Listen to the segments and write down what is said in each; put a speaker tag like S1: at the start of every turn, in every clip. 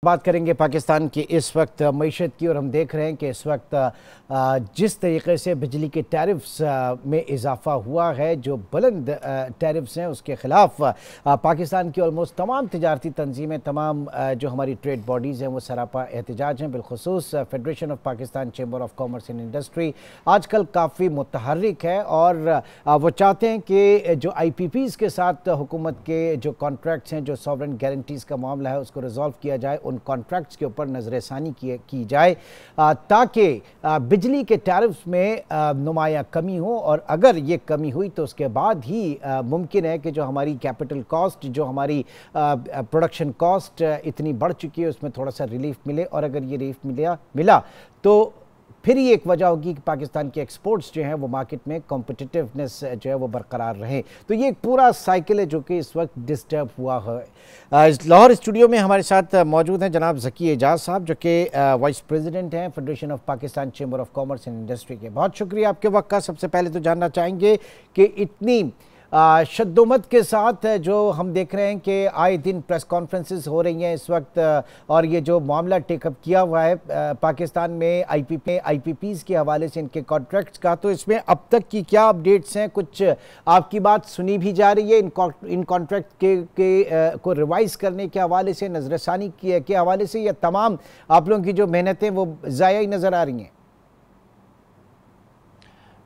S1: बात करेंगे पाकिस्तान की इस वक्त मईशत की और हम देख रहे हैं कि इस वक्त जिस तरीके से बिजली के टैरिफ्स में इजाफा हुआ है, जो बुलंद टैरिफ्स हैं, उसके ख़िलाफ़ पाकिस्तान की ऑलमोस्ट तमाम तिजारती तंजीमें, तमाम जो हमारी ट्रेड बॉडीज़ हैं वो सरापा एहतजाज हैं। बिलखुसूस federation of Pakistan chamber of commerce and industry आजकल काफ़ी मुतहर्रिक है और वो चाहते हैं कि जो IPPs के साथ हुकूमत के जो कॉन्ट्रैक्ट्स हैं, जो सॉवरेन गारंटीज़ का मामला है, उसको रिजॉल्व किया जाए, उन कॉन्ट्रैक्ट्स के ऊपर नज़रसानी की जाए ताकि बिजली के टैरिफ्स में नुमाया कमी हो। और अगर ये कमी हुई तो उसके बाद ही मुमकिन है कि जो हमारी कैपिटल कॉस्ट, जो हमारी प्रोडक्शन कॉस्ट इतनी बढ़ चुकी है, उसमें थोड़ा सा रिलीफ मिले। और अगर ये रिलीफ मिला तो फिर ये एक वजह होगी कि पाकिस्तान के एक्सपोर्ट्स जो हैं वो मार्केट में कॉम्पिटिटिवनेस जो है वो बरकरार रहे। तो ये एक पूरा साइकिल है जो कि इस वक्त डिस्टर्ब हुआ है। लाहौर स्टूडियो में हमारे साथ मौजूद हैं जनाब ज़की एजाज साहब, जो कि वाइस प्रेसिडेंट हैं federation of Pakistan chamber of commerce and industry के। बहुत शुक्रिया आपके वक्त का। सबसे पहले तो जानना चाहेंगे कि इतनी शद्दोमत के साथ जो हम देख रहे हैं कि आए दिन प्रेस कॉन्फ्रेंसेस हो रही हैं इस वक्त, और ये जो मामला टेकअप किया हुआ है पाकिस्तान में IPPs के हवाले से, इनके कॉन्ट्रैक्ट्स का, तो इसमें अब तक की क्या अपडेट्स हैं? कुछ आपकी बात सुनी भी जा रही है इन कॉन्ट्रैक्ट को रिवाइज करने के हवाले से, नज़रसानी के हवाले से, या तमाम आप लोगों की जो मेहनतें वो ज़ाया ही नज़र आ रही हैं?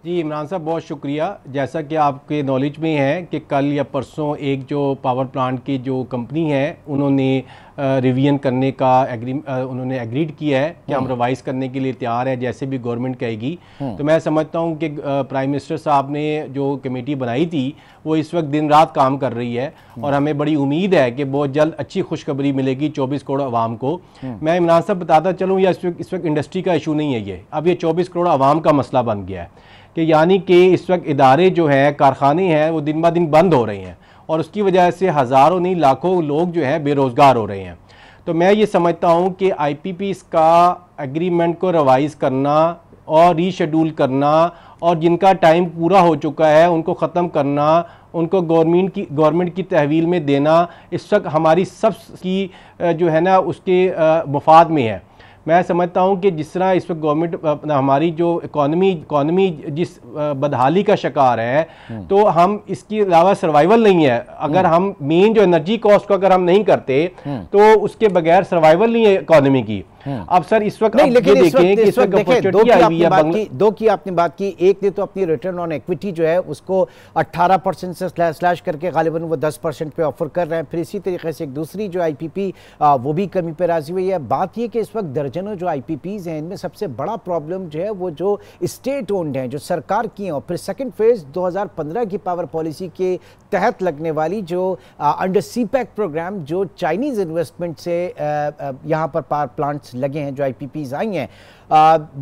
S2: जी इमरान साहब, बहुत शुक्रिया। जैसा कि आपके नॉलेज में है कि कल या परसों एक जो पावर प्लांट की जो कंपनी है, उन्होंने रिवीजन करने का उन्होंने एग्रीड किया है कि हम रिवाइज़ करने के लिए तैयार है, जैसे भी गवर्नमेंट कहेगी। तो मैं समझता हूँ कि प्राइम मिनिस्टर साहब ने जो कमेटी बनाई थी वो इस वक्त दिन रात काम कर रही है और हमें बड़ी उम्मीद है कि बहुत जल्द अच्छी खुशखबरी मिलेगी 24 करोड़ आवाम को। मैं इमरान साहब बताता चलूँ, या इस वक्त इंडस्ट्री का इशू नहीं है ये, अब ये 24 करोड़ आवाम का मसला बन गया है कि यानी कि इस वक्त इदारे जो हैं, कारखाने हैं, वो दिन ब दिन बंद हो रहे हैं और उसकी वजह से हज़ारों नहीं लाखों लोग जो हैं बेरोज़गार हो रहे हैं। तो मैं ये समझता हूँ कि IPPs का एग्रीमेंट को रिवाइज़ करना और रीशेड्यूल करना और जिनका टाइम पूरा हो चुका है उनको ख़त्म करना, उनको गवर्नमेंट की तहवील में देना, इस वक्त हमारी सब की जो है ना उसके मुफाद में है। मैं समझता हूँ कि जिस तरह इस वक्त गवर्नमेंट हमारी जो इकॉनमी जिस बदहाली का शिकार है, तो हम इसके अलावा सर्वाइवल नहीं है। अगर हम मेन जो एनर्जी कॉस्ट को अगर हम नहीं करते तो उसके बगैर सर्वाइवल नहीं है इकॉनमी की। अब सर इस वक्त नहीं, लेकिन देखें कि इस वक्त
S1: दो की आपने बात की। एक ने तो अपनी रिटर्न ऑन इक्विटी जो है उसको 18% से स्लैश करके गालिबन वो 10% पे ऑफर कर रहे हैं। फिर इसी तरीके से एक दूसरी जो IPP वो भी कमी पे राजी हुई है। बात ये कि इस वक्त दर्जनों जो IPPs हैं, इनमें सबसे बड़ा प्रॉब्लम जो है वो जो स्टेट ओन्ड हैं, जो सरकार की हैं, और फिर सेकेंड फेज 2015 की पावर पॉलिसी के तहत लगने वाली जो अंडर CPEC प्रोग्राम, जो चाइनीज़ इन्वेस्टमेंट से यहाँ पर पावर प्लांट्स लगे हैं, जो IPPs आई हैं,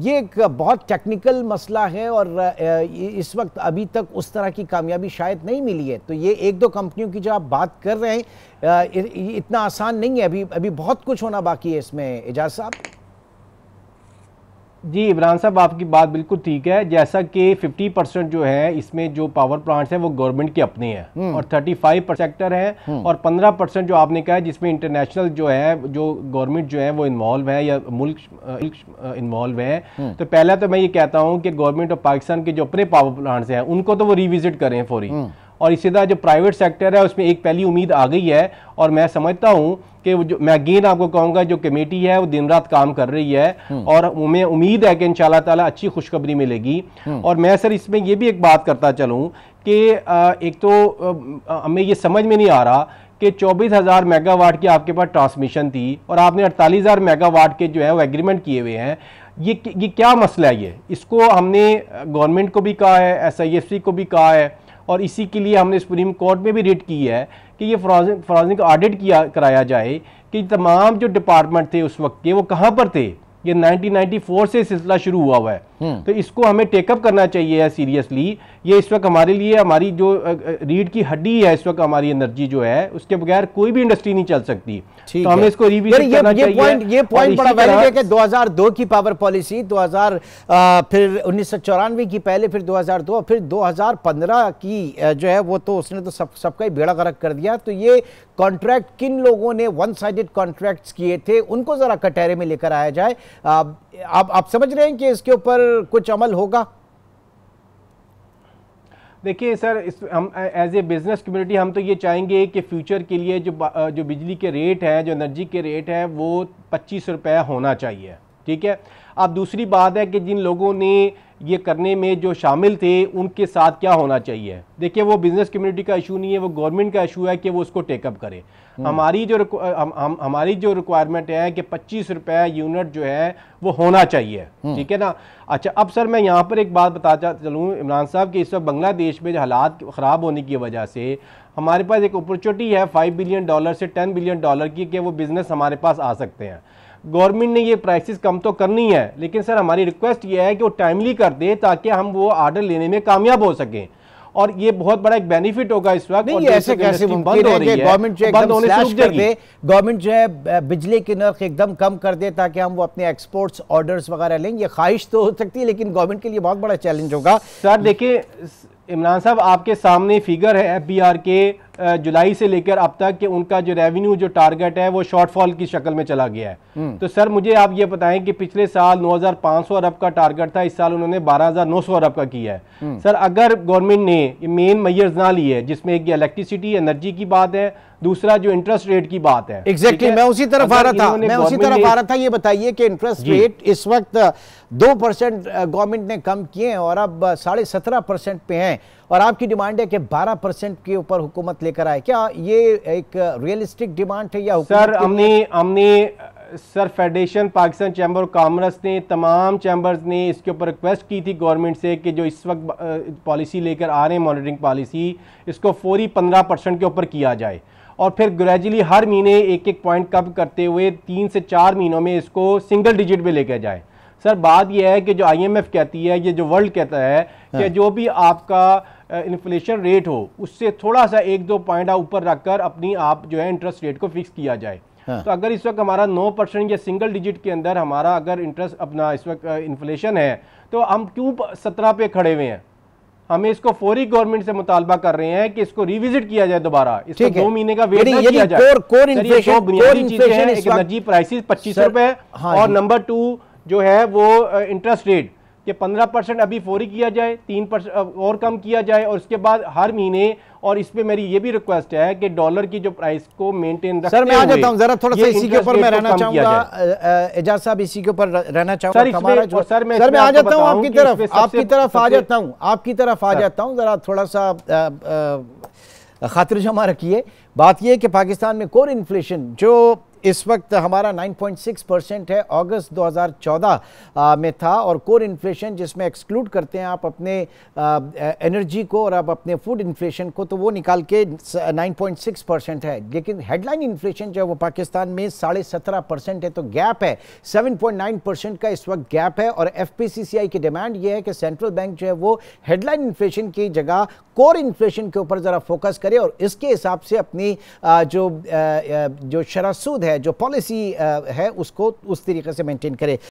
S1: ये एक बहुत टेक्निकल मसला है और इस वक्त अभी तक उस तरह की कामयाबी शायद नहीं मिली है। तो ये एक दो कंपनियों की जो आप बात कर रहे हैं, इतना आसान नहीं है, अभी बहुत कुछ होना बाकी है इसमें। एजाज साहब।
S2: जी इमरान साहब, आपकी बात बिल्कुल ठीक है। जैसा कि 50% जो है इसमें जो पावर प्लांट्स हैं वो गवर्नमेंट के अपने हैं और 35% सेक्टर है और 15% जो आपने कहा है जिसमें इंटरनेशनल जो है, जो गवर्नमेंट जो है वो इन्वॉल्व है या मुल्क इन्वॉल्व है। तो पहला तो मैं ये कहता हूँ कि गवर्नमेंट ऑफ पाकिस्तान के जो अपने पावर प्लांट्स हैं उनको तो वो रिविजिट करें फौरी, और इसी तरह जो प्राइवेट सेक्टर है उसमें एक पहली उम्मीद आ गई है। और मैं समझता हूँ कि मैं अगेन आपको कहूँगा, जो कमेटी है वो दिन रात काम कर रही है और उन्हें उम्मीद है कि इंशाल्लाह ताला अच्छी खुशखबरी मिलेगी। और मैं सर इसमें ये भी एक बात करता चलूँ कि एक तो हमें ये समझ में नहीं आ रहा कि 24,000 मेगावाट की आपके पास ट्रांसमिशन थी और आपने 48,000 मेगावाट के जो है वो एग्रीमेंट किए हुए हैं। ये क्या मसला है? ये इसको हमने गवर्नमेंट को भी कहा है, SIFC को भी कहा है, और इसी के लिए हमने सुप्रीम कोर्ट में भी रिट की है कि ये फॉरेंसिक ऑडिट कराया जाए कि तमाम जो डिपार्टमेंट थे उस वक्त के वो कहाँ पर थे। ये 1994 से सिलसिला शुरू हुआ है, तो इसको हमें टेकअप करना चाहिए सीरियसली। ये इस वक्त हमारे लिए, हमारी जो रीढ़ की हड्डी है इस वक्त, हमारी एनर्जी जो है, उसके बगैर कोई भी इंडस्ट्री नहीं चल सकती। तो हमें इसको रिविजिट करना चाहिए।
S1: ये पॉइंट बड़ा वैलिड है कि 2002 की पावर पॉलिसी, 2000 फिर 1994 की पहले, फिर 2002 और फिर 2015 की जो है वो तो उसने तो सबका ही बेड़ा गर्क कर दिया। तो ये कॉन्ट्रैक्ट किन लोगों ने वन साइडेड कॉन्ट्रैक्ट्स किए थे उनको जरा कटहरे में लेकर आया जाए। आप समझ रहे हैं कि इसके ऊपर कुछ अमल होगा?
S2: देखिए सर, हम एज ए बिजनेस कम्युनिटी हम तो ये चाहेंगे कि फ्यूचर के लिए जो बिजली के रेट है, जो एनर्जी के रेट है, वो 25 रुपये होना चाहिए। ठीक है। अब दूसरी बात है कि जिन लोगों ने ये करने में जो शामिल थे उनके साथ क्या होना चाहिए। देखिए, वो बिजनेस कम्युनिटी का इशू नहीं है, वो गवर्नमेंट का इशू है कि वो उसको टेकअप करे। हमारी जो रिक्वायरमेंट है कि 25 रुपये यूनिट जो है वो होना चाहिए। ठीक है ना। अच्छा, अब सर मैं यहाँ पर एक बात बताता चलूँ इमरान साहब कि इस वक्त बांग्लादेश में जो हालात ख़राब होने की वजह से हमारे पास एक अपॉर्चुनिटी है $5 बिलियन से $10 बिलियन की कि वो बिज़नेस हमारे पास आ सकते हैं। गवर्नमेंट ने ये प्राइसेस कम तो करनी है, लेकिन सर हमारी रिक्वेस्ट ये है कि वो टाइमली कर दे ताकि हम वो आर्डर लेने में कामयाब हो सकें, और ये बहुत बड़ा एक बेनिफिट होगा इस वक्त।
S1: नहीं, ऐसे कैसे मुमकिन है कि गवर्नमेंट जो एकदम स्लैश कर दे, गवर्नमेंट जो है बिजली के नर्ख एकदम कम कर दे ताकि हम वो अपने एक्सपोर्ट्स ऑर्डर्स वगैरह लेंगे। ख्वाहिश तो हो सकती है, लेकिन गवर्नमेंट के लिए बहुत बड़ा चैलेंज होगा।
S2: सर देखिए इमरान साहब, आपके सामने फिगर है FBR के जुलाई से लेकर अब तक कि उनका जो रेवेन्यू जो टारगेट है वो शॉर्टफॉल की शक्ल में चला गया है। तो सर मुझे आप ये बताएं कि पिछले साल 9,500 अरब का टारगेट था, इस साल उन्होंने 12,900 अरब का किया है। सर अगर गवर्नमेंट ने ये मेन मेजर्स ना लिए, जिसमें एक इलेक्ट्रिसिटी एनर्जी की बात है, दूसरा जो इंटरेस्ट रेट की बात है।
S1: एग्जैक्टली, मैं उसी तरफ आ रहा था। ये बताइए कि इंटरेस्ट रेट इस वक्त 2% गवर्नमेंट ने कम किए हैं और अब 17.5% पे हैं, और आपकी डिमांड है कि 12% के ऊपर हुकूमत लेकर आए। क्या ये एक रियलिस्टिक डिमांड है या
S2: सर हमने sir federation Pakistan chamber of commerce ने, तमाम चैम्बर्स ने इसके ऊपर रिक्वेस्ट की थी गवर्नमेंट से कि जो इस वक्त पॉलिसी लेकर आ रहे हैं मॉनिटरिंग पॉलिसी, इसको फौरी 15% के ऊपर किया जाए और फिर ग्रेजुअली हर महीने एक पॉइंट कम करते हुए 3 से 4 महीनों में इसको सिंगल डिजिट पे लेकर जाए। सर बात यह है कि जो IMF कहती है, ये जो वर्ल्ड कहता है कि जो भी आपका इन्फ्लेशन रेट हो उससे थोड़ा सा 1-2 पॉइंट ऊपर रखकर अपनी आप जो है इंटरेस्ट रेट को फिक्स किया जाए। तो अगर इस वक्त हमारा 9% या सिंगल डिजिट के अंदर हमारा अगर इंटरेस्ट अपना इस वक्त इन्फ्लेशन है, तो हम क्यों 17 पे खड़े हुए हैं? हमें इसको फौरी गवर्नमेंट से मुतालबा कर रहे हैं कि इसको रिविजिट किया जाए दोबारा, इसको 2 महीने का वेट ना किया जाए। बुनियादी चीजें हैं, एक एनर्जी प्राइसेस 25 रुपए और नंबर 2 जो है वो इंटरेस्ट रेट कि 15% अभी फौरी किया जाए, 3% और कम किया जाए, और उसके बाद हर महीने। और इस पे मेरी ये भी रिक्वेस्ट है कि डॉलर की जो प्राइस को मेंटेन रखते हुए,
S1: सर मैं आ जाता हूं जरा थोड़ा सा इसी के ऊपर मैं रहना चाहूंगा। एजाज साहब इसी के ऊपर रहना चाहूंगा। सर मैं आ जाता हूं आपकी तरफ आ जाता हूं जरा थोड़ा सा खातिर जमा रखिए। बात यह है कि पाकिस्तान में कोर इन्फ्लेशन जो इस वक्त हमारा 9.6% है, अगस्त 2014 में था, और कोर इन्फ्लेशन जिसमें एक्सक्लूड करते हैं आप अपने एनर्जी को और आप अपने फूड इन्फ्लेशन को, तो वो निकाल के 9.6% है। लेकिन हेडलाइन इन्फ्लेशन जो है वो पाकिस्तान में 17.5% है, तो गैप है 7.9% का इस वक्त गैप है। और FPCCI की डिमांड ये है कि सेंट्रल बैंक जो है वो हेडलाइन इन्फ्लेशन की जगह कोर इन्फ्लेशन के ऊपर ज़रा फोकस करे और इसके हिसाब से अपनी जो शरह सूद है, जो पॉलिसी है, उसको उस तरीके से मेंटेन करे।